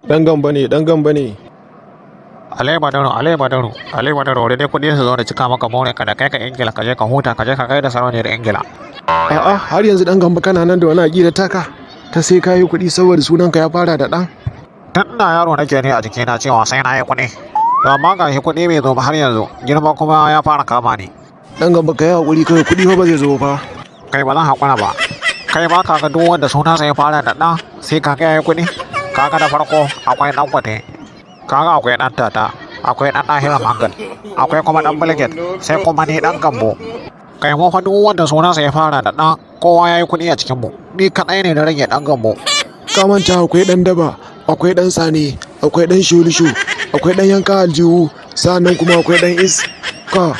Dan gamba ne, dan gamba ne. Ale Badaru, da dai kuɗi su zo da cika maka more ka da kai ka Ingila ka je ka huta ka je ka kai da sarauniyar Ingila. A'a, har yanzu dan gamba kana nan da wani aƙida taka ta sai kayi kuɗi saboda sunanka ya fara da ɗan. Tun ina yaro nake ne a jikina cewa sai na yi kuɗi. Amma ga shi kuɗi bai zo ba har yanzu, girma kuma ya fara kama ni. Dan gamba ka yi haƙuri kawai kuɗi fa ba zai zo ba. Kai ba zan haƙura ba. Kai ba ka ga duk wanda sunansa ya fara da ɗan sai ka ga ya yi kuɗi. Kaga da farko akwai ɗan kwate, kaga akwai ɗan tata, akwai ɗan ɗahira mangal, akwai kuma ɗan bilget, sai kuma ni ɗan gambo. Kai mu fa duk wanda sunansa ya fara da ɗan kowa ya yi kuɗi a cikin mu. Ni kaɗai ne na rage ɗan gambo. Ka manta akwai ɗan daba, akwai ɗan sane, akwai ɗan shulishu, akwai ɗan yanka aljihu, sa'annan kuma akwai ɗan iska.